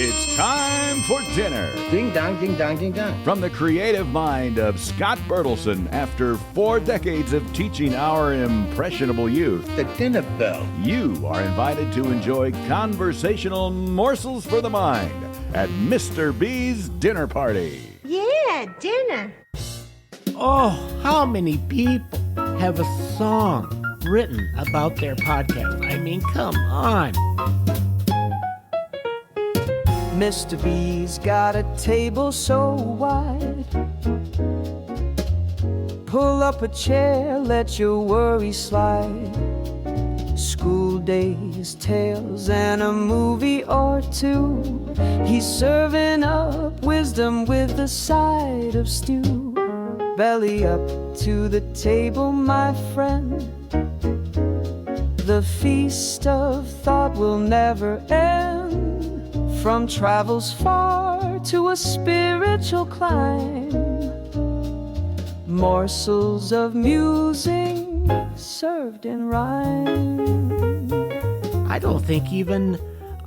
It's time for dinner. Ding dong, ding dong, ding dong. From the creative mind of Scott Bertelson, after 4 decades of teaching our impressionable youth, The dinner bell. you are invited to enjoy conversational morsels for the mind at Mr. B's dinner party. Yeah, dinner. Oh, how many people have a song written about their podcast? I mean, come on. Mr. B's got a table so wide. Pull up a chair, let your worries slide. School days, tales, and a movie or two. He's serving up wisdom with a side of stew. Belly up to the table, my friend. The feast of thought will never end. From travels far to a spiritual climb, morsels of musing served in rhyme. I don't think even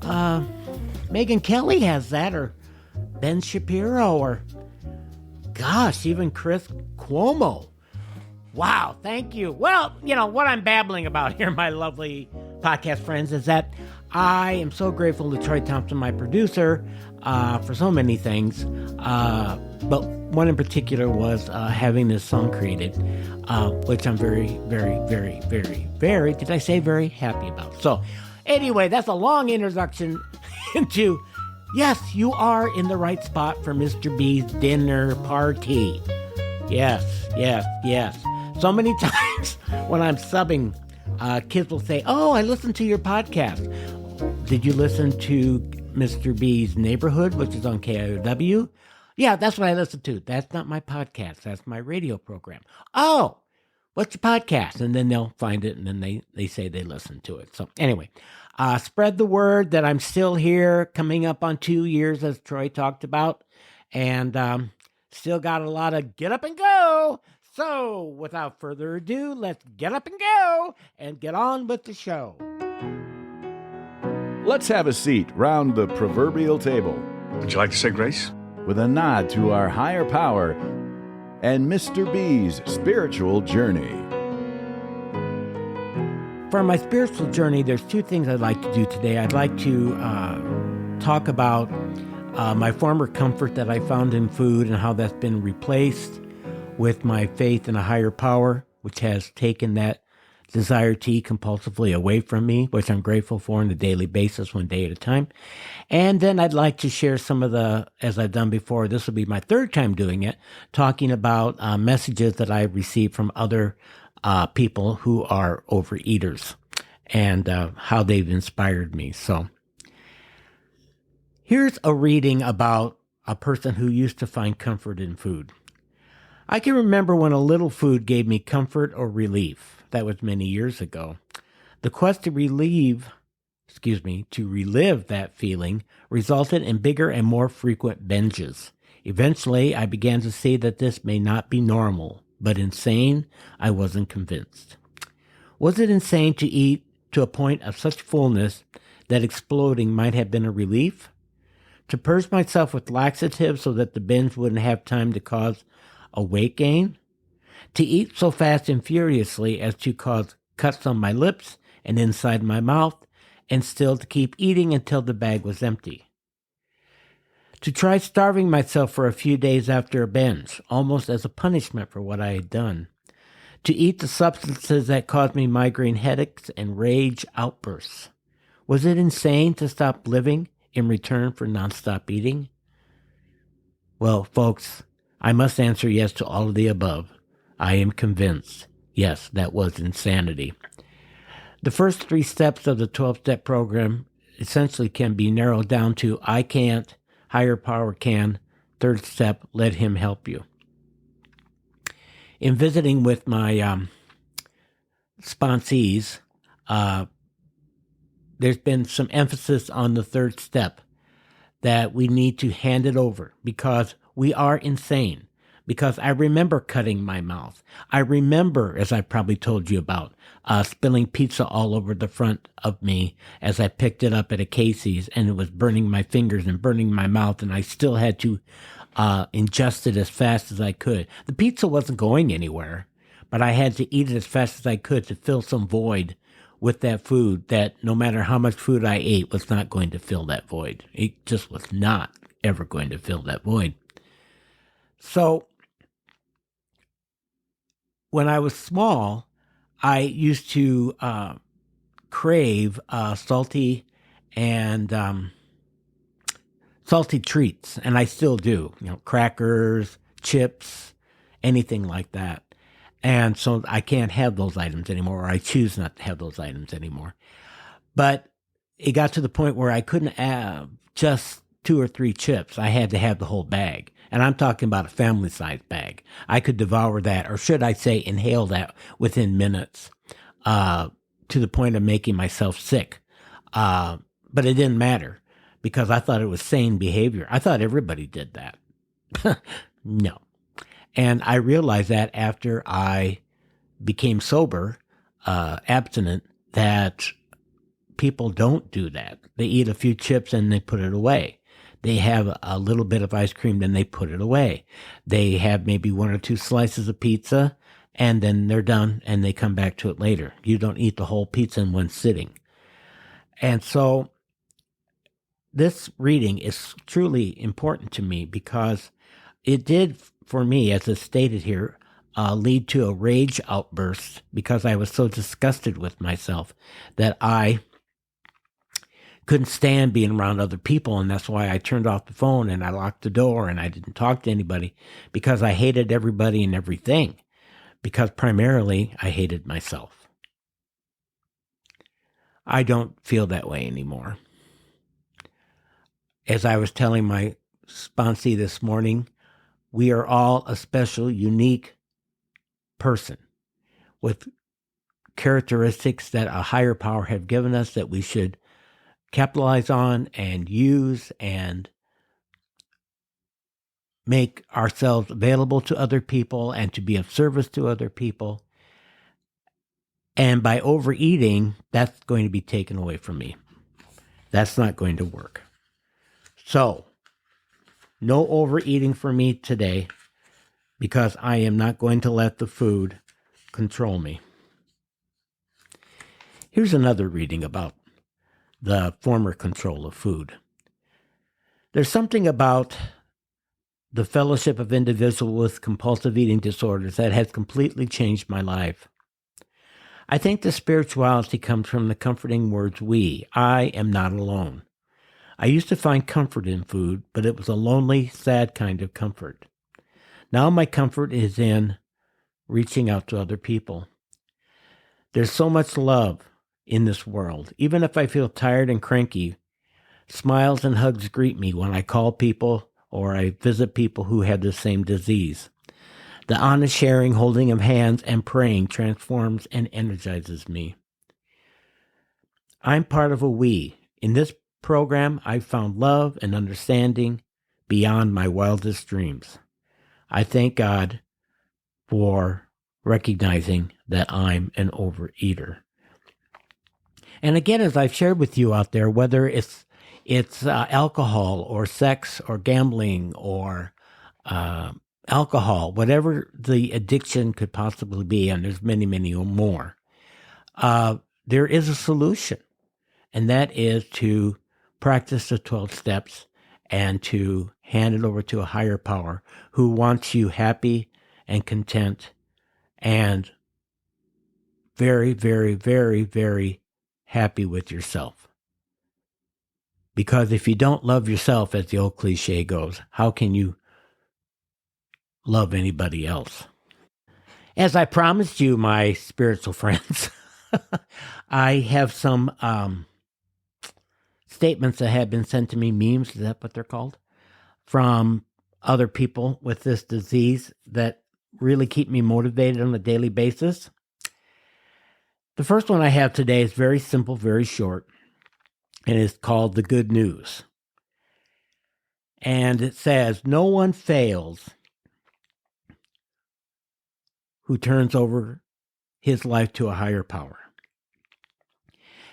Megyn Kelly has that, or Ben Shapiro, or gosh, even Chris Cuomo. Wow, thank you. Well, you know, what I'm babbling about here, my lovely podcast friends, is that I am so grateful to Troy Thompson, my producer, for so many things. But one in particular was having this song created, which I'm very, very, very, very, very, did I say very happy about? So anyway, that's a long introduction into, yes, you are in the right spot for Mr. B's dinner party. Yes, yes, yes. So many times when I'm subbing, kids will say, oh, I listened to your podcast. Did you listen to Mr. B's Neighborhood, which is on KIOW? Yeah, that's what I listened to. That's not my podcast. That's my radio program. Oh, what's your podcast? And then they'll find it, and then they say they listened to it. So anyway, spread the word that I'm still here, coming up on 2 years, as Troy talked about, and still got a lot of get up and go. So without further ado, let's get up and go and get on with the show. Let's have a seat round the proverbial table Would you like to say grace? with a nod to our higher power and Mr. B's spiritual journey. For my spiritual journey, there's 2 things I'd like to do today. I'd like to talk about my former comfort that I found in food and how that's been replaced with my faith in a higher power, which has taken that desire to eat compulsively away from me, which I'm grateful for on a daily basis, one day at a time. And then I'd like to share some of the, as I've done before, this will be my 3rd time doing it, talking about messages that I've received from other people who are overeaters and how they've inspired me. So here's a reading about a person who used to find comfort in food. I can remember when a little food gave me comfort or relief. That was many years ago. The quest to relive that feeling resulted in bigger and more frequent binges. Eventually, I began to see that this may not be normal, but insane. I wasn't convinced. Was it insane to eat to a point of such fullness that exploding might have been a relief? To purge myself with laxatives so that the binge wouldn't have time to cause a weight gain? To eat so fast and furiously as to cause cuts on my lips and inside my mouth, and still to keep eating until the bag was empty. To try starving myself for a few days after a binge, almost as a punishment for what I had done. To eat the substances that caused me migraine headaches and rage outbursts. Was it insane to stop living in return for nonstop eating? Well, folks, I must answer yes to all of the above. I am convinced, yes, that was insanity. The first 3 steps of the 12-step program essentially can be narrowed down to I can't, higher power can, 3rd step, let him help you. In visiting with my sponsees, there's been some emphasis on the 3rd step, that we need to hand it over because we are insane. because I remember cutting my mouth. I remember, as I probably told you about, spilling pizza all over the front of me as I picked it up at a Casey's, and it was burning my fingers and burning my mouth, and I still had to ingest it as fast as I could. The pizza wasn't going anywhere, but I had to eat it as fast as I could to fill some void with that food that no matter how much food I ate was not going to fill that void. It just was not ever going to fill that void. So when I was small, I used to crave salty treats, and I still do. Crackers, chips, anything like that. And so I can't have those items anymore, or I choose not to have those items anymore. But it got to the point where I couldn't have just 2 or 3 chips. I had to have the whole bag. And I'm talking about a family-sized bag. I could devour that, or should I say inhale that within minutes, to the point of making myself sick. But it didn't matter because I thought it was sane behavior. I thought everybody did that. No. And I realized that after I became sober, abstinent, that people don't do that. They eat a few chips and they put it away. They have a little bit of ice cream, then they put it away. They have maybe 1 or 2 slices of pizza, and then they're done, and they come back to it later. You don't eat the whole pizza in one sitting. And so this reading is truly important to me because it did, for me, as it's stated here, lead to a rage outburst because I was so disgusted with myself that I couldn't stand being around other people, and that's why I turned off the phone and I locked the door and I didn't talk to anybody because I hated everybody and everything, because primarily I hated myself. I don't feel that way anymore. As I was telling my sponsee this morning, we are all a special, unique person with characteristics that a higher power have given us that we should capitalize on and use and make ourselves available to other people and to be of service to other people. And by overeating, that's going to be taken away from me. That's not going to work. So, no overeating for me today because I am not going to let the food control me. Here's another reading about the former control of food. There's something about the fellowship of individuals with compulsive eating disorders that has completely changed my life. I think the spirituality comes from the comforting words, I am not alone. I used to find comfort in food, but it was a lonely, sad kind of comfort. Now my comfort is in reaching out to other people. There's so much love in this world. Even if I feel tired and cranky, smiles and hugs greet me when I call people or I visit people who have the same disease. The honest sharing, holding of hands, and praying transforms and energizes me. I'm part of a we. In this program, I've found love and understanding beyond my wildest dreams. I thank God for recognizing that I'm an overeater. And again, as I've shared with you out there, whether it's alcohol or sex or gambling or alcohol, whatever the addiction could possibly be, and there's many, many more, there is a solution, and that is to practice the 12 steps and to hand it over to a higher power who wants you happy and content and very, very, very, very happy with yourself. Because if you don't love yourself, as the old cliche goes, how can you love anybody else? As I promised you, my spiritual friends, I have some statements that have been sent to me, memes, is that what they're called? From other people with this disease that really keep me motivated on a daily basis. The first one I have today is very simple, very short, and it's called The Good News. And it says, no one fails who turns over his life to a higher power.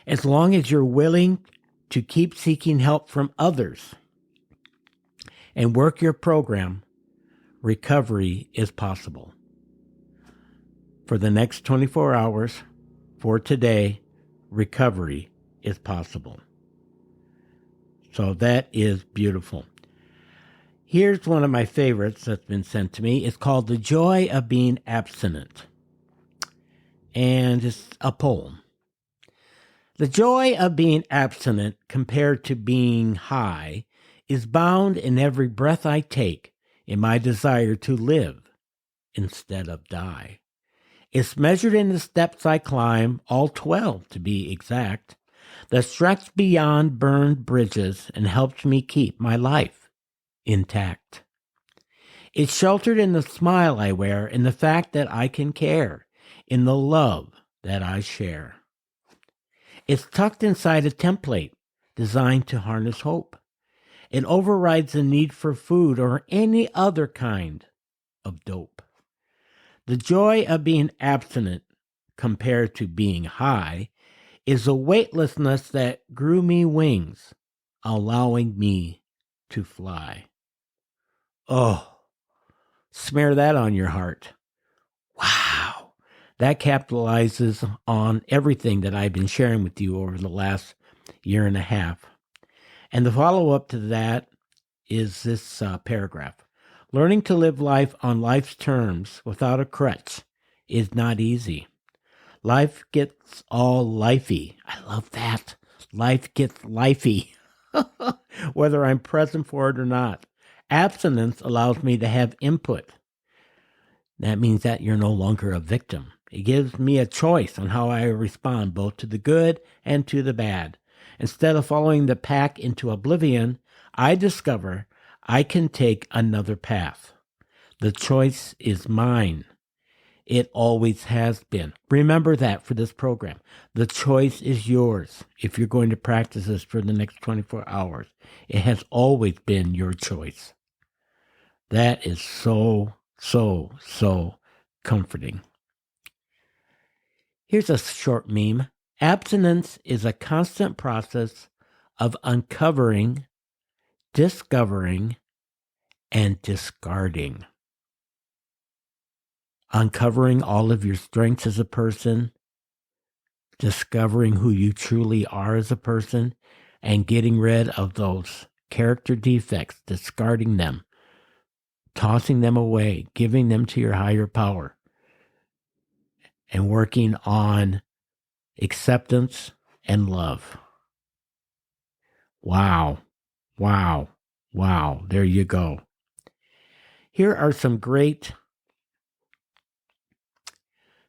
As long as you're willing to keep seeking help from others and work your program, recovery is possible. For the next 24 hours, for today, recovery is possible. So that is beautiful. Here's one of my favorites that's been sent to me. It's called The Joy of Being Abstinent. And it's a poem. The joy of being abstinent compared to being high is bound in every breath I take in my desire to live instead of die. It's measured in the steps I climb, all 12 to be exact, that stretch beyond burned bridges and helps me keep my life intact. It's sheltered in the smile I wear, in the fact that I can care, in the love that I share. It's tucked inside a template designed to harness hope. It overrides the need for food or any other kind of dope. The joy of being abstinent compared to being high is a weightlessness that grew me wings, allowing me to fly. Oh, smear that on your heart. Wow. That capitalizes on everything that I've been sharing with you over the last year and a half. And the follow-up to that is this paragraph. Learning to live life on life's terms without a crutch is not easy. Life gets all lifey. I love that. Life gets lifey, whether I'm present for it or not. Abstinence allows me to have input. That means that you're no longer a victim. It gives me a choice on how I respond both to the good and to the bad. Instead of following the pack into oblivion, I discover I can take another path. The choice is mine. It always has been. Remember that for this program. The choice is yours if you're going to practice this for the next 24 hours. It has always been your choice. That is so comforting. Here's a short meme. Abstinence is a constant process of uncovering, discovering, and discarding. Uncovering all of your strengths as a person, discovering who you truly are as a person, and getting rid of those character defects, discarding them, tossing them away, giving them to your higher power, and working on acceptance and love. Wow. There you go. Here are some great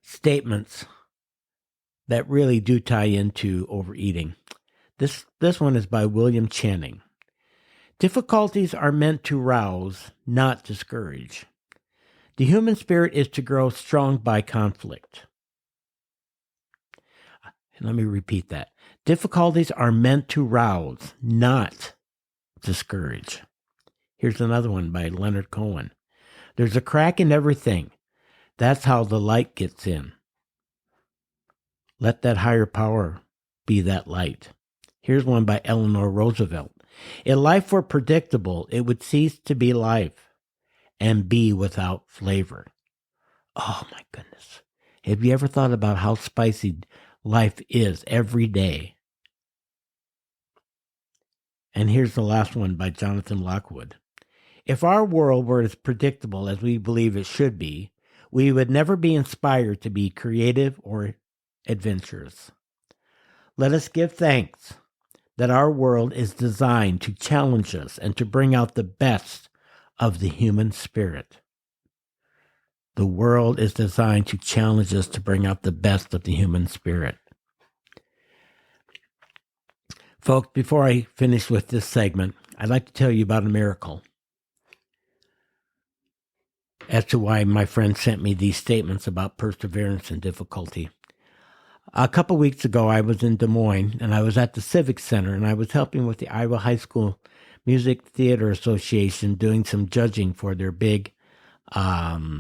statements that really do tie into overeating. This one is by William Channing. Difficulties are meant to rouse, not discourage. The human spirit is to grow strong by conflict. Let me repeat that. Difficulties are meant to rouse, not discourage. Here's another one by Leonard Cohen. There's a crack in everything. That's how the light gets in. Let that higher power be that light. Here's one by Eleanor Roosevelt. If life were predictable, it would cease to be life and be without flavor. Oh my goodness. Have you ever thought about how spicy life is every day? And here's the last one by Jonathan Lockwood. If our world were as predictable as we believe it should be, we would never be inspired to be creative or adventurous. Let us give thanks that our world is designed to challenge us and to bring out the best of the human spirit. The world is designed to challenge us to bring out the best of the human spirit. Folks, before I finish with this segment, I'd like to tell you about a miracle as to why my friend sent me these statements about perseverance and difficulty. A couple weeks ago, I was in Des Moines, and I was at the Civic Center, and I was helping with the Iowa High School Music Theater Association doing some judging for their big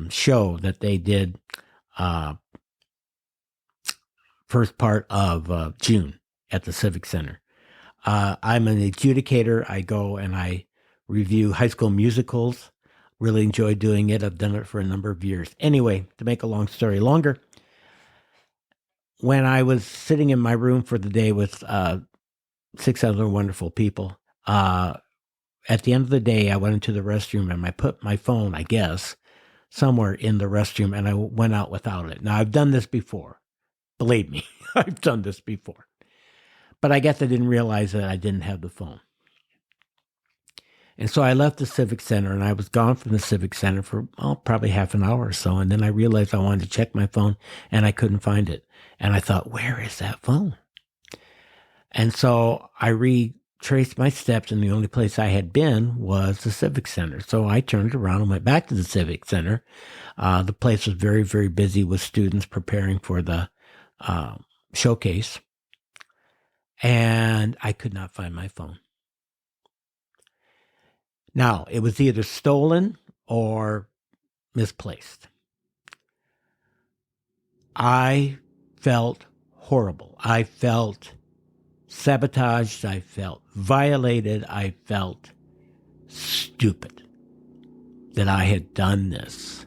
show that they did first part of June at the Civic Center. I'm an adjudicator. I go and I review high school musicals. Really enjoy doing it. I've done it for a number of years. Anyway, to make a long story longer, when I was sitting in my room for the day with 6 other wonderful people, at the end of the day, I went into the restroom and I put my phone, I guess, somewhere in the restroom, and I went out without it. Now, I've done this before. Believe me, I've done this before. But I guess I didn't realize that I didn't have the phone. And so I left the Civic Center, and I was gone from the Civic Center for probably half an hour or so. And then I realized I wanted to check my phone, and I couldn't find it. And I thought, where is that phone? And so I retraced my steps, and the only place I had been was the Civic Center. So I turned around and went back to the Civic Center. The place was very, very busy with students preparing for the showcase. And I could not find my phone. Now, it was either stolen or misplaced. I felt horrible. I felt sabotaged. I felt violated. I felt stupid that I had done this.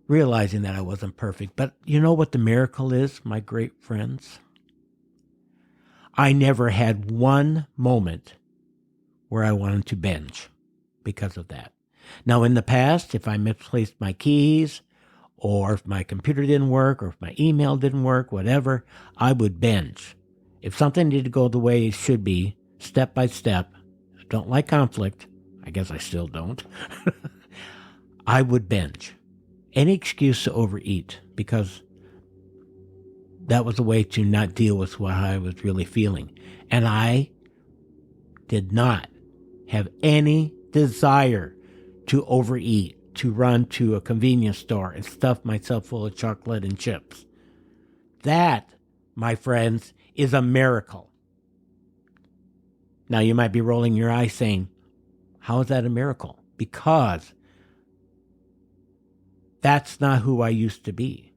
Realizing that I wasn't perfect. But you know what the miracle is, my great friends? I never had one moment where I wanted to binge because of that. Now, in the past, if I misplaced my keys, or if my computer didn't work, or if my email didn't work, whatever, I would binge. If something needed to go the way it should be, step by step, I don't like conflict, I guess I still don't, I would binge. Any excuse to overeat, because that was a way to not deal with what I was really feeling. And I did not have any desire to overeat, to run to a convenience store and stuff myself full of chocolate and chips. That, my friends, is a miracle. Now, you might be rolling your eyes saying, how is that a miracle? Because that's not who I used to be.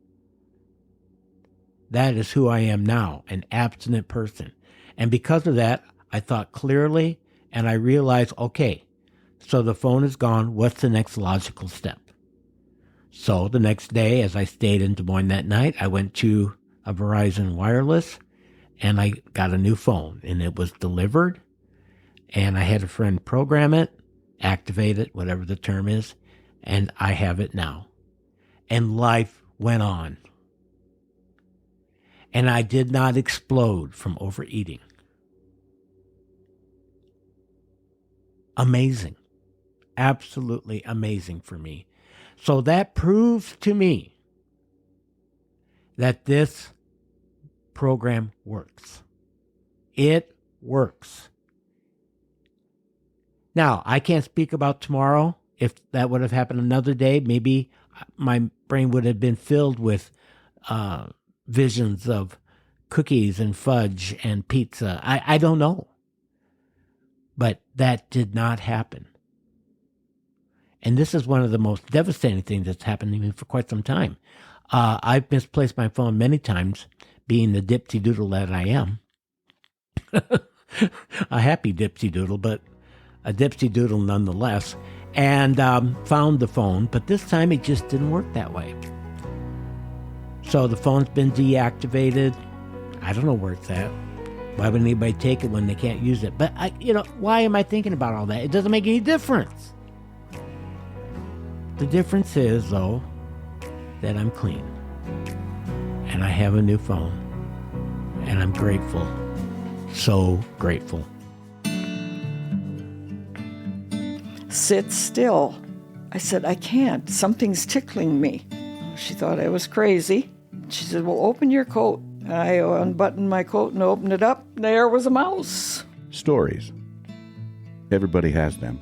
That is who I am now, an abstinent person. And because of that, I thought clearly, and I realized, okay, so the phone is gone. What's the next logical step? So the next day, as I stayed in Des Moines that night, I went to a Verizon Wireless, and I got a new phone, and it was delivered, and I had a friend program it, activate it, whatever the term is, and I have it now. And life went on. And I did not explode from overeating. Amazing. Absolutely amazing for me. So that proves to me that this program works. It works. Now, I can't speak about tomorrow. If that would have happened another day, maybe my brain would have been filled with visions of cookies and fudge and pizza. I don't know. But that did not happen. And this is one of the most devastating things that's happened to me for quite some time. I've misplaced my phone many times, being the dipsy doodle that I am. A happy dipsy doodle, but a dipsy doodle nonetheless. And found the phone, but this time it just didn't work that way. So the phone's been deactivated. I don't know where it's at. Why would anybody take it when they can't use it? But, why am I thinking about all that? It doesn't make any difference. The difference is, though, that I'm clean. And I have a new phone. And I'm grateful. So grateful. Sit still. I said, I can't. Something's tickling me. She thought I was crazy. She said, well, open your coat. I unbuttoned my coat and opened it up. There was a mouse. Stories. Everybody has them.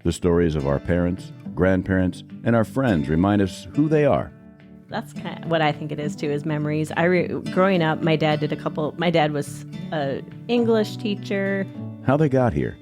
The stories of our parents, grandparents, and our friends remind us who they are. That's kind of what I think it is, too, is memories. Growing up, my dad was an English teacher. How they got here,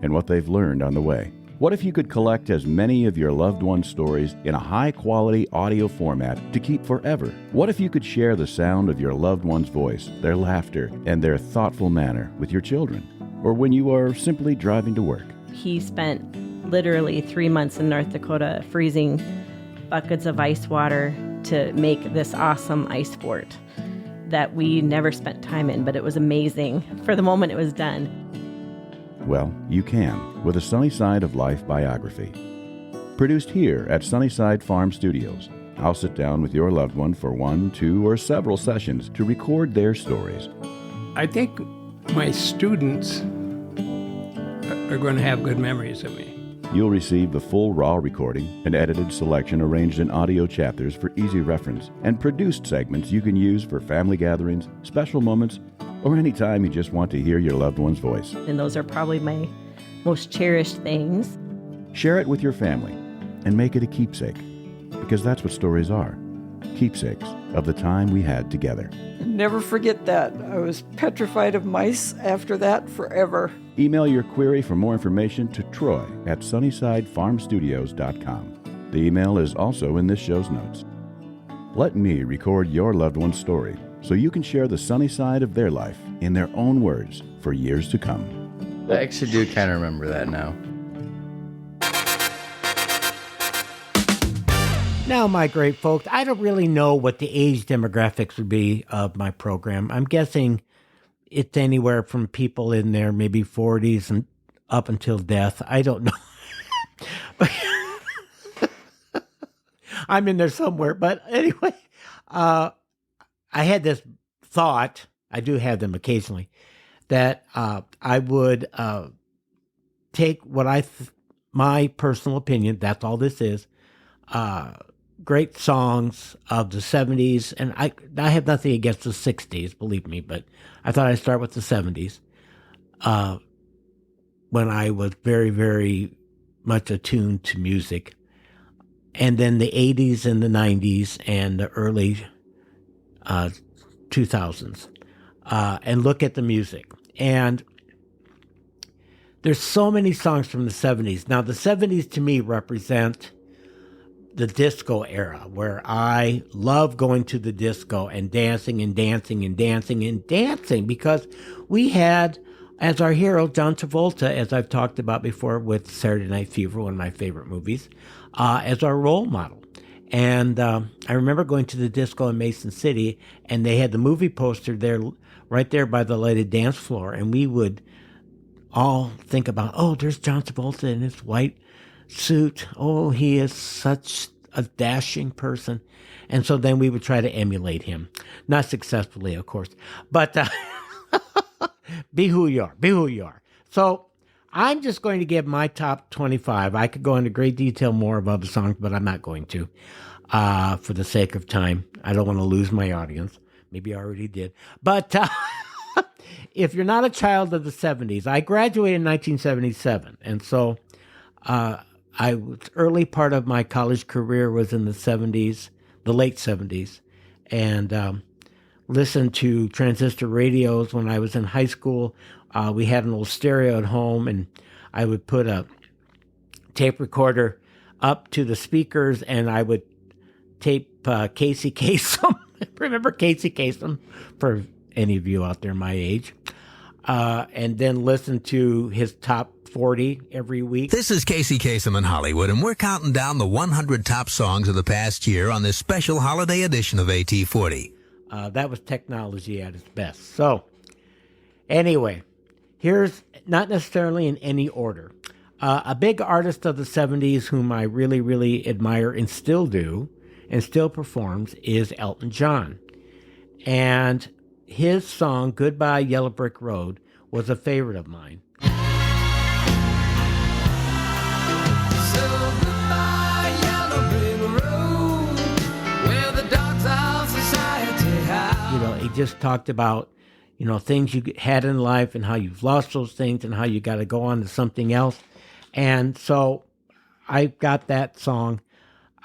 and what they've learned on the way. What if you could collect as many of your loved ones' stories in a high-quality audio format to keep forever? What if you could share the sound of your loved one's voice, their laughter, and their thoughtful manner with your children? Or when you are simply driving to work? He spent literally 3 months in North Dakota freezing buckets of ice water to make this awesome ice fort that we never spent time in, but it was amazing for the moment it was done. Well, you can with a Sunny Side of Life biography. Produced here at Sunnyside Farm Studios, I'll sit down with your loved one for 1, 2, or several sessions to record their stories. I think my students are going to have good memories of me. You'll receive the full raw recording, an edited selection arranged in audio chapters for easy reference, and produced segments you can use for family gatherings, special moments, or any time you just want to hear your loved one's voice. And those are probably my most cherished things. Share it with your family and make it a keepsake, because that's what stories are, keepsakes of the time we had together. Never forget that. I was petrified of mice after that forever. Email your query for more information to Troy at sunnysidefarmstudios.com. The email is also in this show's notes. Let me record your loved one's story so you can share the sunny side of their life in their own words for years to come. I actually do kind of remember that now. Now, my great folks, I don't really know what the age demographics would be of my program. I'm guessing it's anywhere from people in their maybe 40s and up until death. I don't know. I'm in there somewhere. But anyway, I had this thought, I do have them occasionally, that I would take what my personal opinion, that's all this is, great songs of the 70s, and I have nothing against the 60s, believe me, but I thought I'd start with the 70s, when I was very, very much attuned to music, and then the 80s and the 90s and the early 2000s, and look at the music. And there's so many songs from the 70s. Now, the 70s to me represent the disco era, where I love going to the disco and dancing and dancing and dancing and dancing, because we had as our hero John Travolta, as I've talked about before with Saturday Night Fever, one of my favorite movies, as our role model. And I remember going to the disco in Mason City, and they had the movie poster there, right there by the lighted dance floor, and we would all think about, oh, there's John Travolta in his white suit. Oh, he is such a dashing person. And so then we would try to emulate him. Not successfully, of course. But be who you are. Be who you are. So I'm just going to give my top 25. I could go into great detail more about the songs, but I'm not going to for the sake of time. I don't want to lose my audience. Maybe I already did. But if you're not a child of the 70s, I graduated in 1977. And so early part of my college career was in the 70s, the late 70s, and listened to transistor radios when I was in high school. We had an old stereo at home, and I would put a tape recorder up to the speakers, and I would tape Casey Kasem. Remember Casey Kasem, for any of you out there my age, and then listen to his top 40 every week. This is Casey Kasem in Hollywood, and we're counting down the 100 top songs of the past year on this special holiday edition of AT40. That was technology at its best. So, anyway, here's, not necessarily in any order, a big artist of the 70s whom I really, really admire and still do, and still performs, is Elton John. And his song, Goodbye Yellow Brick Road, was a favorite of mine. He just talked about, things you had in life and how you've lost those things and how you got to go on to something else. And so I got that song.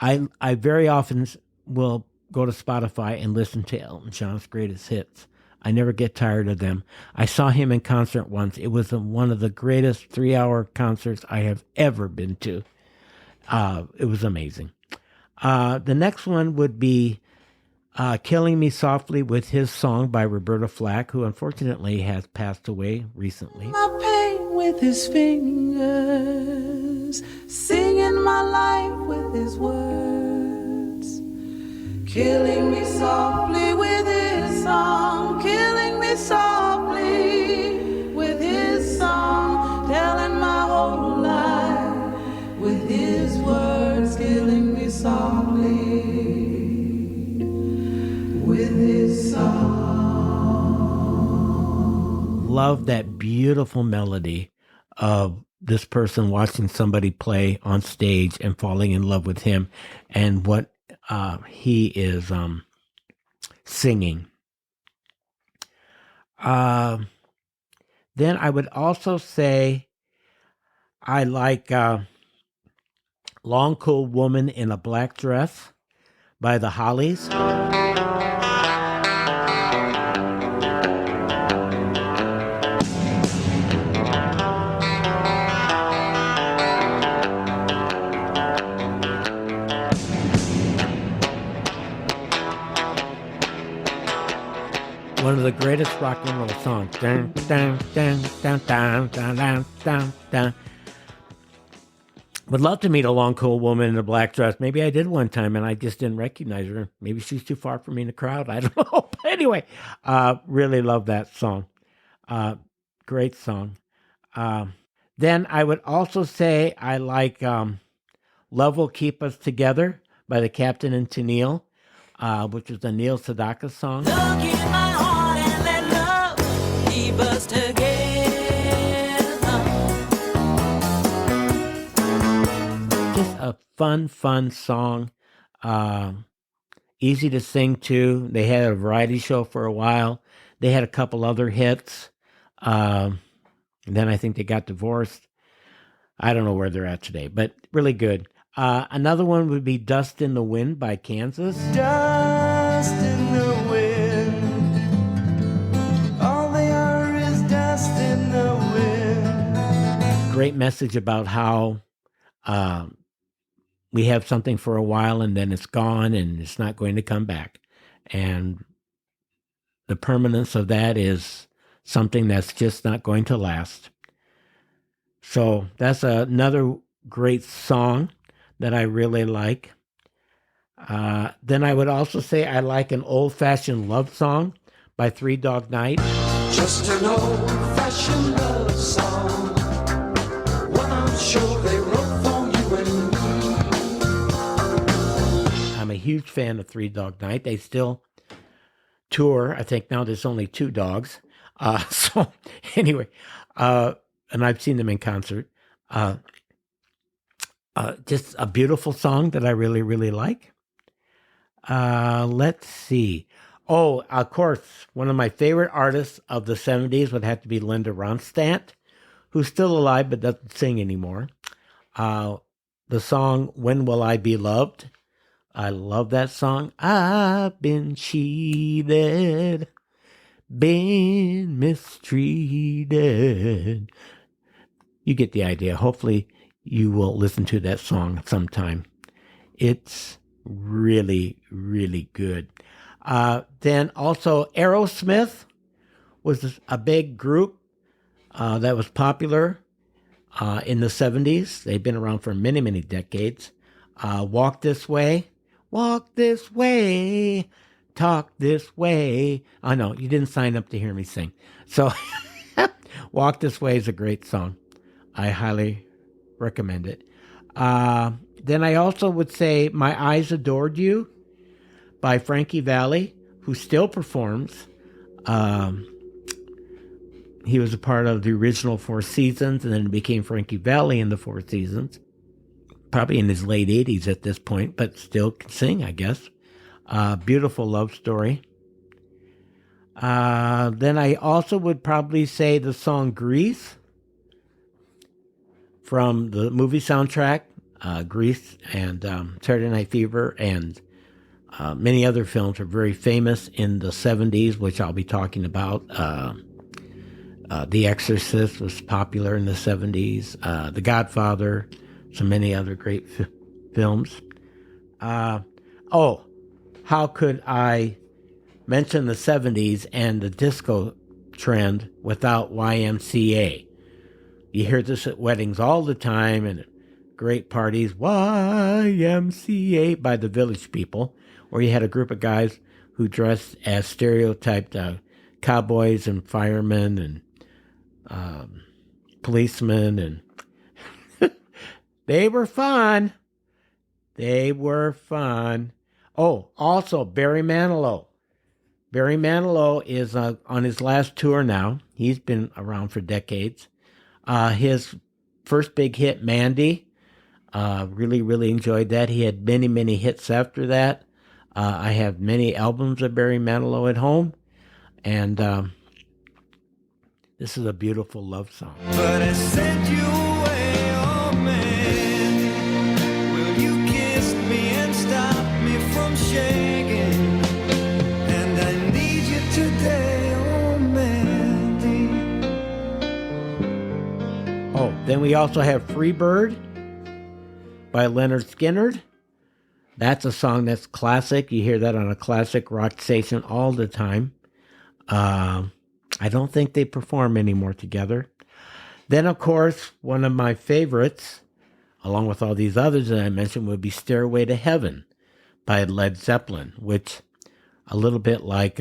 I very often will go to Spotify and listen to Elton John's greatest hits. I never get tired of them. I saw him in concert once. It was one of the greatest 3-hour concerts I have ever been to. It was amazing. The next one would be Killing Me Softly with his song by Roberta Flack, who unfortunately has passed away recently. My pain with his fingers, singing my life with his words, killing me softly with his song, killing me softly with his song, telling my whole life with his words, killing me softly with his song. Love that beautiful melody of this person watching somebody play on stage and falling in love with him and what he is singing. Then I would also say I like Long Cool Woman in a Black Dress by the Hollies. One of the greatest rock and roll songs. Dun, dun, dun, dun, dun, dun, dun, dun, dun. Would love to meet a long, cool woman in a black dress. Maybe I did one time and I just didn't recognize her. Maybe she's too far from me in the crowd. I don't know. But anyway, really love that song. Great song. Then I would also say I like Love Will Keep Us Together by the Captain and Tennille, which is the Neil Sedaka song. Look in my heart and let love keep us together. Just a fun song. Easy to sing to. They had a variety show for a while. They had a couple other hits. And then I think they got divorced. I don't know where they're at today, but really good. Another one would be Dust in the Wind by Kansas. Dust in the wind. All they are is dust in the wind. Great message about how we have something for a while and then it's gone and it's not going to come back. And the permanence of that is something that's just not going to last. So that's another great song that I really like. Then I would also say I like an old-fashioned love song by Three Dog Night. Just an old-fashioned love song. One I'm sure they wrote for you and me. I'm a huge fan of Three Dog Night. They still tour. I think now there's only 2 dogs. So anyway, and I've seen them in concert. Just a beautiful song that I really, really like. Let's see. Oh, of course, one of my favorite artists of the 70s would have to be Linda Ronstadt, who's still alive but doesn't sing anymore. The song, When Will I Be Loved? I love that song. I've been cheated, been mistreated. You get the idea. Hopefully you will listen to that song sometime. It's really, really good. Then also Aerosmith was a big group that was popular in the 70s. They've been around for many, many decades. Walk This Way, talk this way. I know, you didn't sign up to hear me sing. So Walk This Way is a great song. I highly recommend it. Then I also would say My Eyes Adored You by Frankie Valli, who still performs. He was a part of the original Four Seasons and then became Frankie Valli in the Four Seasons. Probably in his late 80s at this point, but still can sing, I guess. Beautiful love story. Then I also would probably say the song Grease from the movie soundtrack, Grease and Saturday Night Fever and Many other films are very famous in the 70s, which I'll be talking about. The Exorcist was popular in the 70s. The Godfather, so many other great films. How could I mention the 70s and the disco trend without YMCA? You hear this at weddings all the time and at great parties. YMCA by the Village People, where you had a group of guys who dressed as stereotyped cowboys and firemen and policemen, and they were fun. They were fun. Oh, also Barry Manilow. Barry Manilow is on his last tour now. He's been around for decades. His first big hit, Mandy, really, really enjoyed that. He had many, many hits after that. I have many albums of Barry Manilow at home, and this is a beautiful love song. But I sent you away, oh man. Will you kiss me and stop me from shaking? And I need you today, oh Mandy. Oh, then we also have Free Bird by Leonard Skinner. That's a song that's classic. You hear that on a classic rock station all the time. I don't think they perform anymore together. Then, of course, one of my favorites, along with all these others that I mentioned, would be Stairway to Heaven by Led Zeppelin, which a little bit like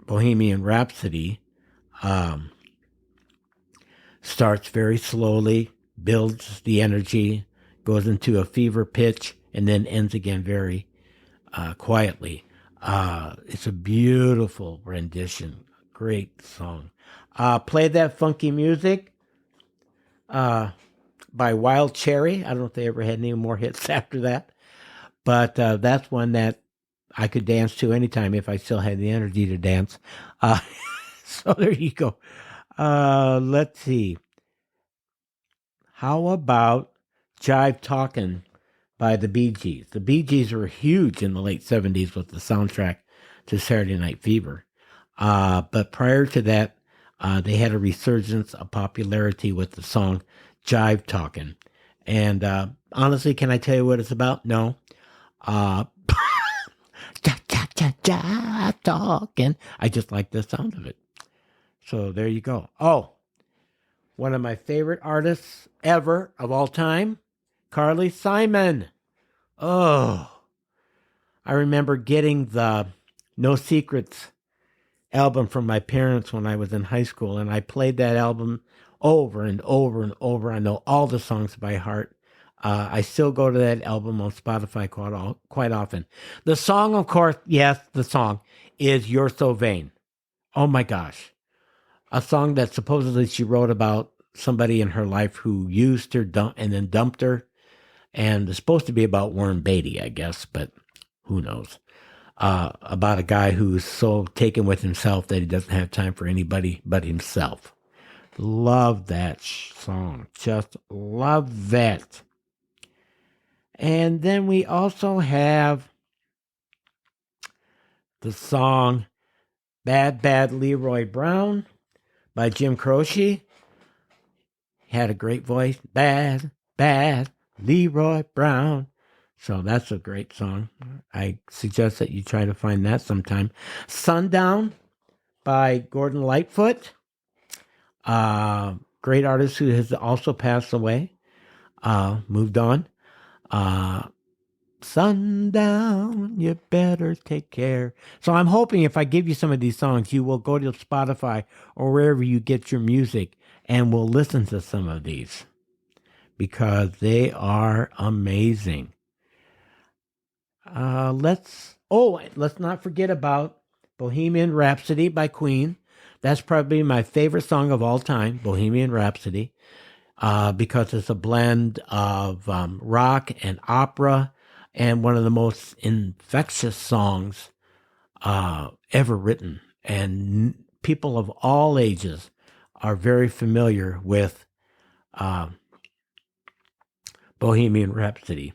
Bohemian Rhapsody, starts very slowly, builds the energy, goes into a fever pitch, and then ends again very quietly. It's a beautiful rendition. Great song. Play That Funky Music by Wild Cherry. I don't know if they ever had any more hits after that. But that's one that I could dance to anytime if I still had the energy to dance. So there you go. Let's see. How about Jive Talkin' by the Bee Gees? The Bee Gees were huge in the late 70s with the soundtrack to Saturday Night Fever. But prior to that, they had a resurgence of popularity with the song Jive Talkin'. And honestly, can I tell you what it's about? No. Jive Talkin'. I just like the sound of it. So there you go. Oh, one of my favorite artists ever of all time, Carly Simon. Oh, I remember getting the No Secrets album from my parents when I was in high school, and I played that album over and over and over. I know all the songs by heart. I still go to that album on Spotify quite often. The song, of course, yes, the song is You're So Vain. Oh my gosh. A song that supposedly she wrote about somebody in her life who used her and then dumped her. And it's supposed to be about Warren Beatty, I guess, but who knows. About a guy who's so taken with himself that he doesn't have time for anybody but himself. Love that song. Just love that. And then we also have the song Bad Bad Leroy Brown by Jim Croce. He had a great voice. Bad, bad Leroy Brown. So that's a great song. I suggest that you try to find that sometime. Sundown by Gordon Lightfoot. Great artist who has also passed away. Moved on. Sundown, you better take care. So I'm hoping if I give you some of these songs, you will go to Spotify or wherever you get your music and will listen to some of these because they are amazing. Let's not forget about Bohemian Rhapsody by Queen. That's probably my favorite song of all time, Bohemian Rhapsody, because it's a blend of rock and opera and one of the most infectious songs ever written. And people of all ages are very familiar with Bohemian Rhapsody.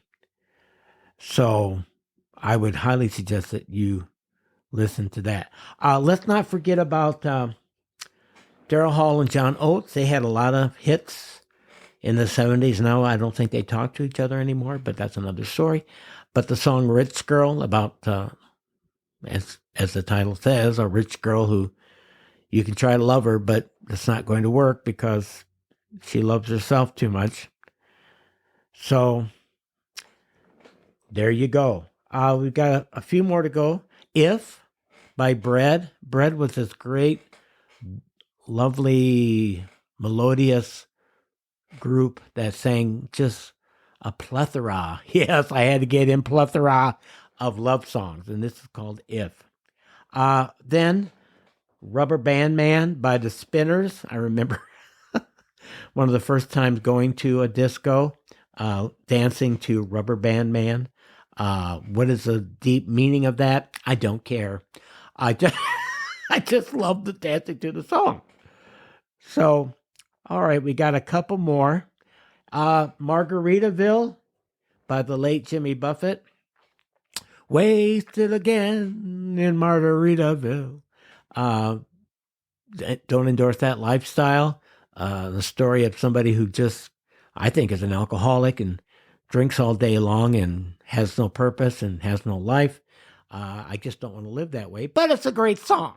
So I would highly suggest that you listen to that. Let's not forget about Daryl Hall and John Oates. They had a lot of hits in the 70s. Now I don't think they talk to each other anymore, but that's another story. But the song Rich Girl, about, as the title says, a rich girl who you can try to love her, but it's not going to work because she loves herself too much. So there you go. We've got a few more to go. If by Bread. Bread was this great, lovely, melodious group that sang just a plethora. Yes, I had to get in plethora of love songs, and this is called If. Then Rubber Band Man by the Spinners. I remember one of the first times going to a disco, dancing to Rubber Band Man. What is the deep meaning of that? I don't care. I just love the dancing to the song. So, all right, we got a couple more. Margaritaville by the late Jimmy Buffett. Wasted again in Margaritaville. Don't endorse that lifestyle. The story of somebody who just, I think, is an alcoholic and drinks all day long and has no purpose and has no life. I just don't want to live that way. But it's a great song.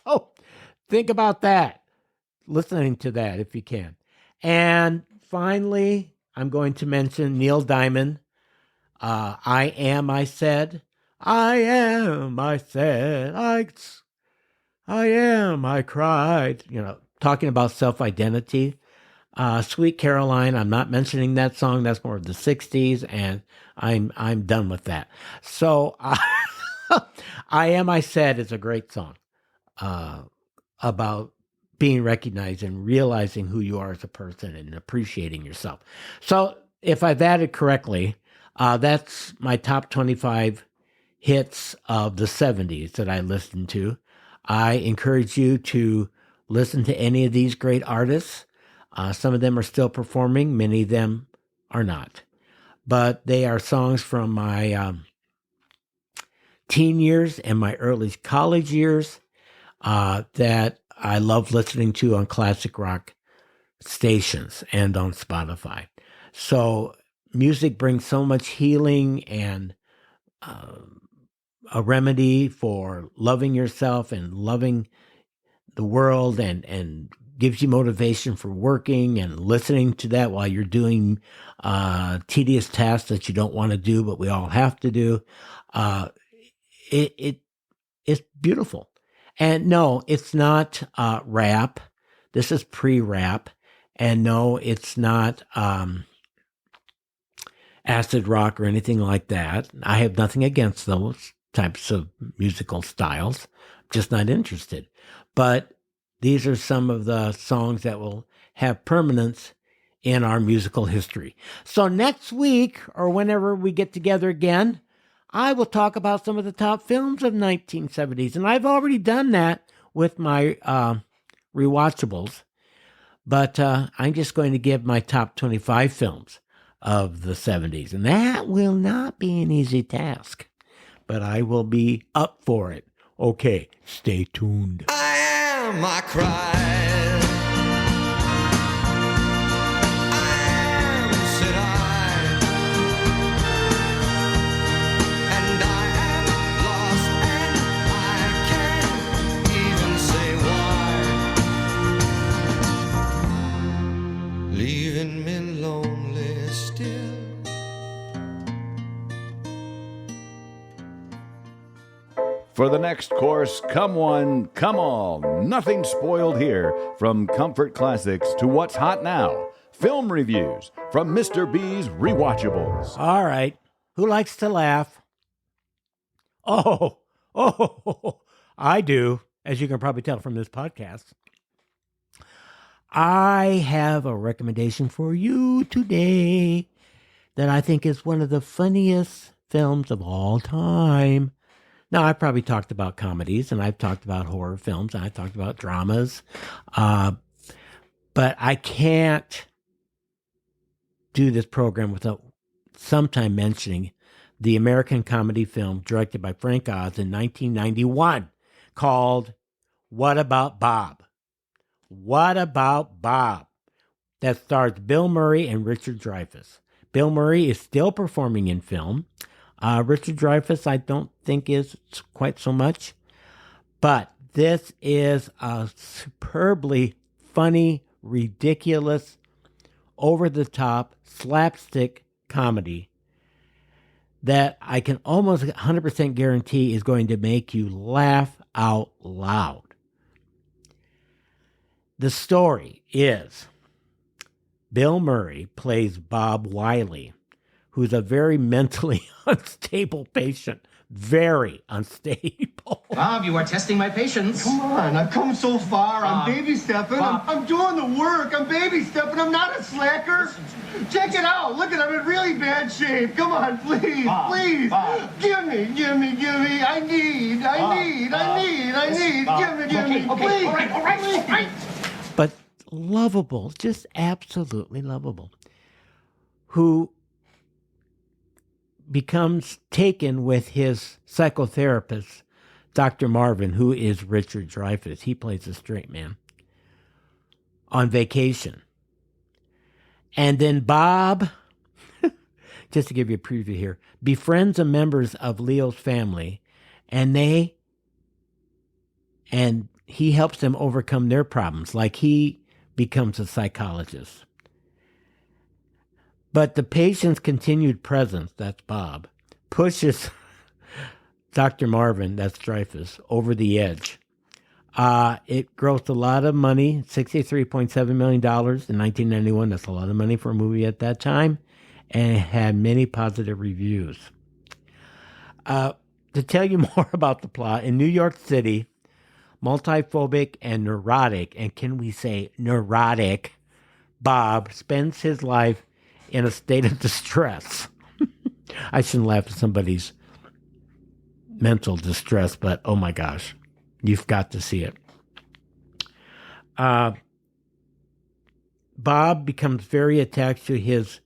So think about that. Listening to that if you can. And finally, I'm going to mention Neil Diamond. I Am, I Said. I am, I said. I am, I cried. You know, talking about self-identity. Sweet Caroline, I'm not mentioning that song. That's more of the 60s, and I'm done with that. So, I Am, I Said is a great song about being recognized and realizing who you are as a person and appreciating yourself. So, if I've added correctly, that's my top 25 hits of the 70s that I listened to. I encourage you to listen to any of these great artists. Some of them are still performing. Many of them are not. But they are songs from my teen years and my early college years that I love listening to on classic rock stations and on Spotify. So music brings so much healing and a remedy for loving yourself and loving the world, and gives you motivation for working and listening to that while you're doing tedious tasks that you don't want to do, but we all have to do. It's beautiful. And no, it's not rap. This is pre-rap. And no, it's not acid rock or anything like that. I have nothing against those types of musical styles. Just not interested. But these are some of the songs that will have permanence in our musical history. So next week, or whenever we get together again, I will talk about some of the top films of 1970s. And I've already done that with my rewatchables. But I'm just going to give my top 25 films of the 70s. And that will not be an easy task. But I will be up for it. Okay, stay tuned. I am, I cried. I am, said I. And I am lost, and I can't even say why. Leaving me lonely still. For the next course, come one, come all. Nothing spoiled here. From comfort classics to what's hot now. Film reviews from Mr. B's Rewatchables. All right. Who likes to laugh? Oh, I do, as you can probably tell from this podcast. I have a recommendation for you today that I think is one of the funniest films of all time. Now, I've probably talked about comedies, and I've talked about horror films, and I've talked about dramas, but I can't do this program without sometime mentioning the American comedy film directed by Frank Oz in 1991 called What About Bob? What About Bob? That stars Bill Murray and Richard Dreyfuss. Bill Murray is still performing in film. Richard Dreyfuss, I don't think is quite so much. But this is a superbly funny, ridiculous, over-the-top, slapstick comedy that I can almost 100% guarantee is going to make you laugh out loud. The story is Bill Murray plays Bob Wiley, who's a very mentally unstable patient. Very unstable. Bob, you are testing my patience. Come on, I've come so far. I'm baby stepping. I'm doing the work. I'm baby stepping. I'm not a slacker. Check it out. Look at I'm in really bad shape. Come on, please, please. Give me. I need. Give me. Please. All right. But lovable, just absolutely lovable. Who becomes taken with his psychotherapist, Dr. Marvin, who is Richard Dreyfuss. He plays a straight man on vacation. And then Bob, just to give you a preview here, befriends the members of Leo's family, and he helps them overcome their problems, like he becomes a psychologist. But the patient's continued presence, that's Bob, pushes Dr. Marvin, that's Dreyfuss, over the edge. It grossed a lot of money, $63.7 million in 1991. That's a lot of money for a movie at that time. And it had many positive reviews. To tell you more about the plot, in New York City, multiphobic and neurotic, and can we say neurotic, Bob spends his life in a state of distress. I shouldn't laugh at somebody's mental distress, but oh my gosh, you've got to see it. Bob becomes very attached to his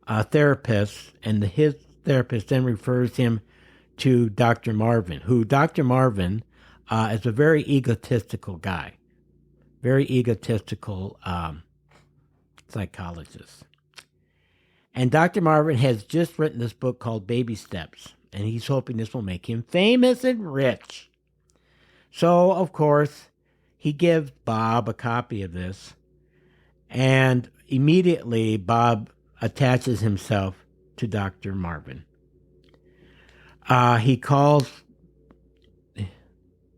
therapist, and his therapist then refers him to Dr. Marvin, who Dr. Marvin is a very egotistical guy, very egotistical psychologist. And Dr. Marvin has just written this book called Baby Steps, and he's hoping this will make him famous and rich. So, of course, he gives Bob a copy of this, and immediately Bob attaches himself to Dr. Marvin. He calls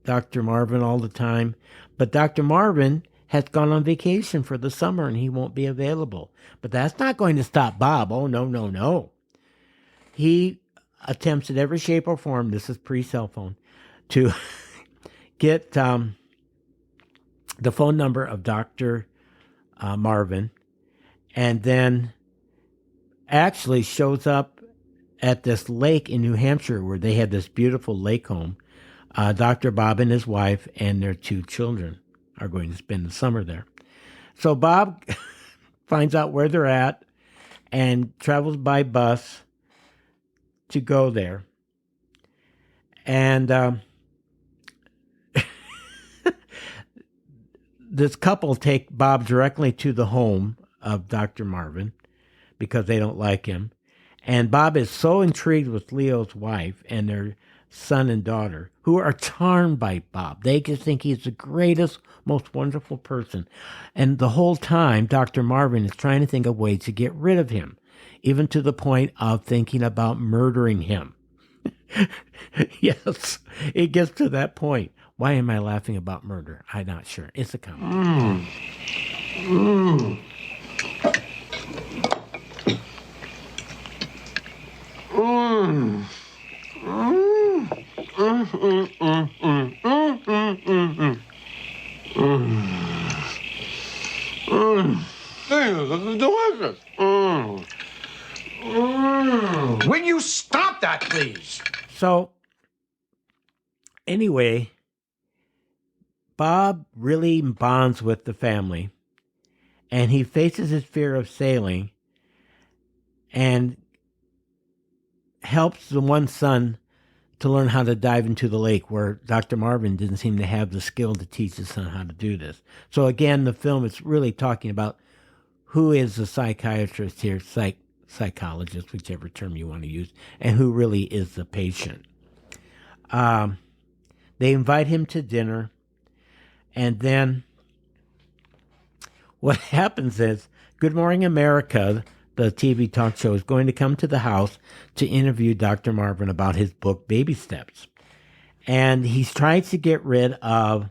Dr. Marvin all the time, but Dr. Marvin has gone on vacation for the summer and he won't be available. But that's not going to stop Bob. Oh, no. He attempts in every shape or form, this is pre-cell phone, to get the phone number of Dr. Marvin, and then actually shows up at this lake in New Hampshire where they had this beautiful lake home. Dr. Bob and his wife and their 2 children are going to spend the summer there. So Bob finds out where they're at and travels by bus to go there. And this couple take Bob directly to the home of Dr. Marvin because they don't like him. And Bob is so intrigued with Leo's wife and their son and daughter, who are charmed by Bob. They just think he's the greatest, most wonderful person. And the whole time, Dr. Marvin is trying to think of ways to get rid of him, even to the point of thinking about murdering him. Yes, it gets to that point. Why am I laughing about murder? I'm not sure. It's a comedy. Delicious. Will you stop that, please? So, anyway, Bob really bonds with the family, and he faces his fear of sailing and helps the one son to learn how to dive into the lake, where Dr. Marvin didn't seem to have the skill to teach his son how to do this. So again, the film is really talking about who is the psychiatrist here, psychologist, whichever term you want to use, and who really is the patient. They invite him to dinner, and then what happens is Good Morning America, the TV talk show, is going to come to the house to interview Dr. Marvin about his book, Baby Steps. And he's trying to get rid of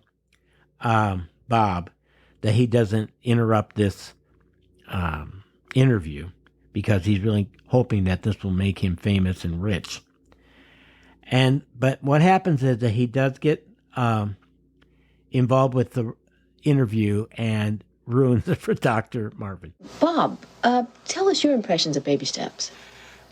Bob, that he doesn't interrupt this interview, because he's really hoping that this will make him famous and rich. But what happens is that he does get involved with the interview and ruins it for Dr. Marvin. Bob, tell us your impressions of Baby Steps.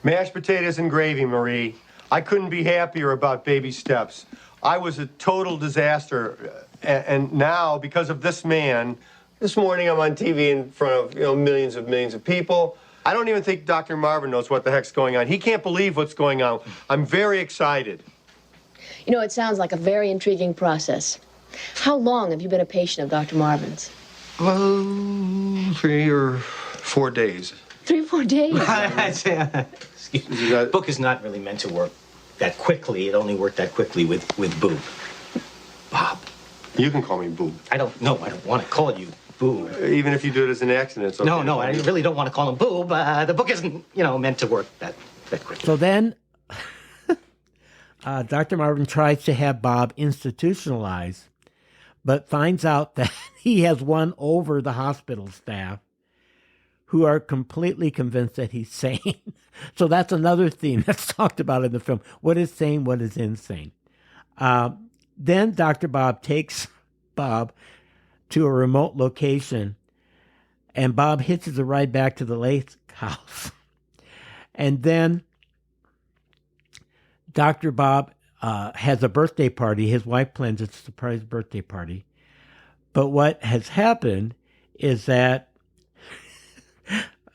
Mashed potatoes and gravy, Marie. I couldn't be happier about Baby Steps. I was a total disaster, and now, because of this man, this morning I'm on TV in front of millions of people. I don't even think Dr. Marvin knows what the heck's going on. He can't believe what's going on. I'm very excited. You know, it sounds like a very intriguing process. How long have you been a patient of Dr. Marvin's? Well, 3 or 4 days. 3 or 4 days? Excuse me. The book is not really meant to work that quickly. It only worked that quickly with Boob. Bob. You can call me Boob. I don't want to call you Boob. Even if you do it as an accident, it's okay. No, I really don't want to call him Boob. The book isn't, meant to work that quickly. So then Dr. Marvin tries to have Bob institutionalized, but finds out that he has won over the hospital staff, who are completely convinced that he's sane. So that's another theme that's talked about in the film. What is sane? What is insane? Then Dr. Bob takes Bob to a remote location, and Bob hitches a ride back to the lake house. And then Dr. Bob has a birthday party. His wife plans a surprise birthday party. But what has happened is that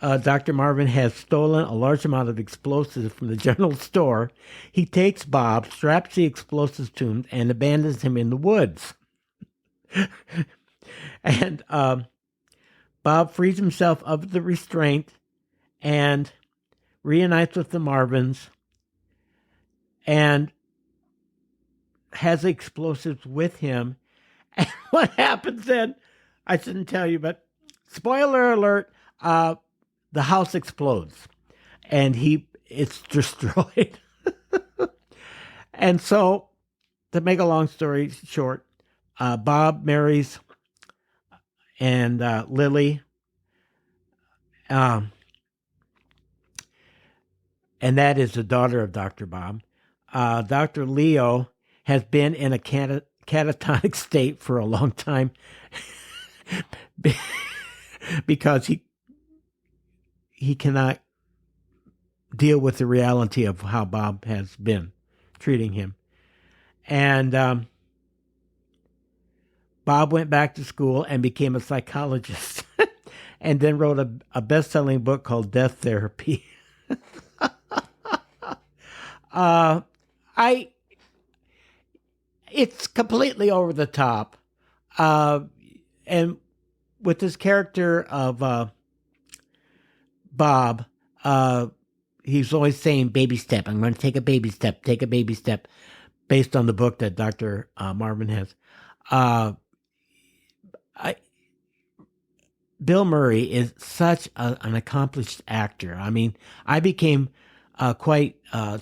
Dr. Marvin has stolen a large amount of explosives from the general store. He takes Bob, straps the explosives to him, and abandons him in the woods. And Bob frees himself of the restraint and reunites with the Marvins and has explosives with him. And what happens then, I shouldn't tell you, but spoiler alert, the house explodes and it's destroyed. And so, to make a long story short, Bob marries and Lily, and that is the daughter of Dr. Bob. Dr. Leo has been in a catatonic state for a long time because he cannot deal with the reality of how Bob has been treating him. And Bob went back to school and became a psychologist and then wrote a best-selling book called Death Therapy. It's completely over the top. And with this character of Bob, he's always saying baby step. I'm going to take a baby step, based on the book that Dr. Marvin has. Bill Murray is such an accomplished actor. I mean, I became quite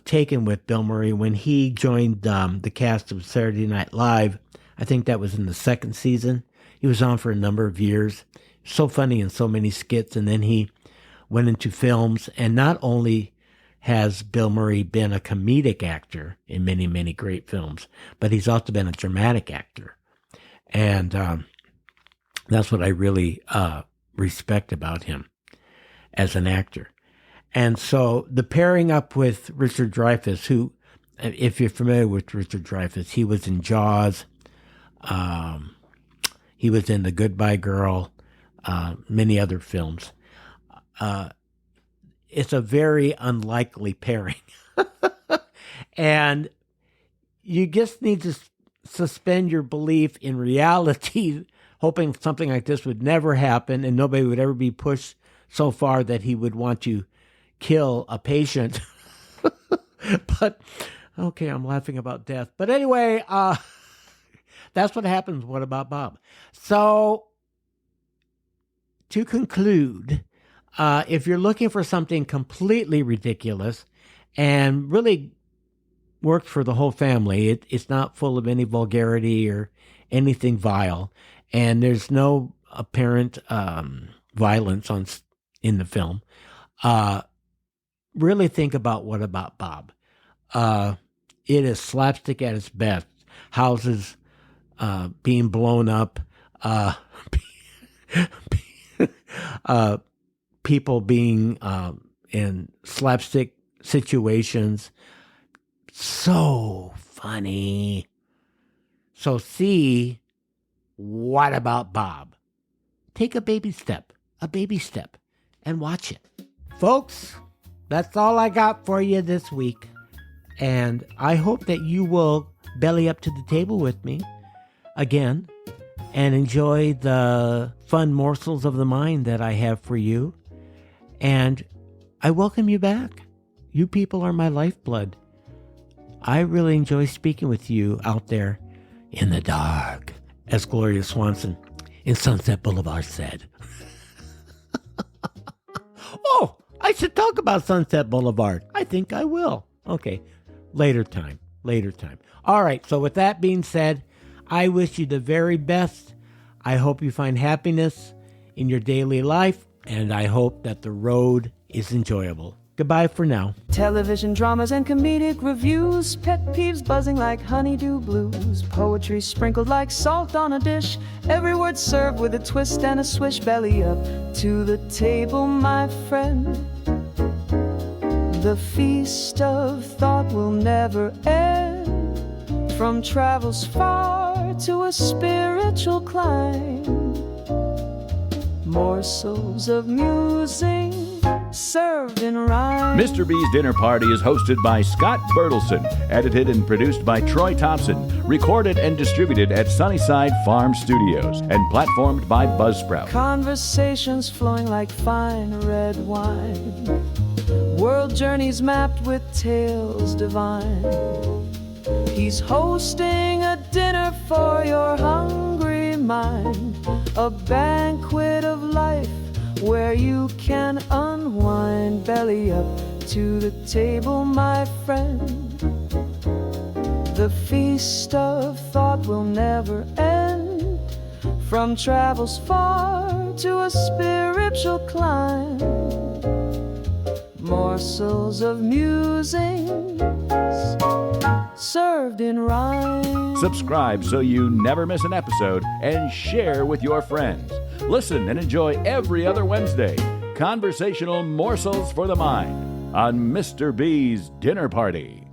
taken with Bill Murray when he joined the cast of Saturday Night Live. I think that was in the second season. He was on for a number of years. So funny in so many skits. And then he went into films. And not only has Bill Murray been a comedic actor in many, many great films, but he's also been a dramatic actor. And that's what I really respect about him as an actor. And so the pairing up with Richard Dreyfuss, who, if you're familiar with Richard Dreyfuss, he was in Jaws, he was in The Goodbye Girl, many other films. It's a very unlikely pairing. And you just need to suspend your belief in reality, hoping something like this would never happen and nobody would ever be pushed so far that he would want to kill a patient. But, okay, I'm laughing about death. But anyway, that's what happens. What about Bob? So, to conclude, if you're looking for something completely ridiculous and really worked for the whole family, it's not full of any vulgarity or anything vile, and there's no apparent violence in the film, really think about What About Bob. It is slapstick at its best. Houses being blown up, people being in slapstick situations. So funny. So see What About Bob. Take a baby step, and watch it. Folks, that's all I got for you this week. And I hope that you will belly up to the table with me again and enjoy the fun morsels of the mind that I have for you. And I welcome you back. You people are my lifeblood. I really enjoy speaking with you out there in the dark, as Gloria Swanson in Sunset Boulevard said. Oh, I should talk about Sunset Boulevard. I think I will. Okay, later time. All right, so with that being said, I wish you the very best. I hope you find happiness in your daily life, and I hope that the road is enjoyable. Goodbye for now. Television dramas and comedic reviews, pet peeves buzzing like honeydew blues, poetry sprinkled like salt on a dish, every word served with a twist and a swish. Belly up to the table, my friend. The feast of thought will never end, from travels far to a spiritual climb. Morsels of musing served in rhyme. Mr. B's Dinner Party is hosted by Scott Bertelson, edited and produced by Troy Thompson, recorded and distributed at Sunnyside Farm Studios, and platformed by Buzzsprout. Conversations flowing like fine red wine, world journeys mapped with tales divine. He's hosting a dinner for your hungry mind, a banquet of life where you can unwind. Belly up to the table, my friend. The feast of thought will never end, from travels far to a spiritual climb. Morsels of musings served in rhyme. Subscribe so you never miss an episode, and share with your friends. Listen and enjoy every other Wednesday conversational morsels for the mind on Mr. B's Dinner Party.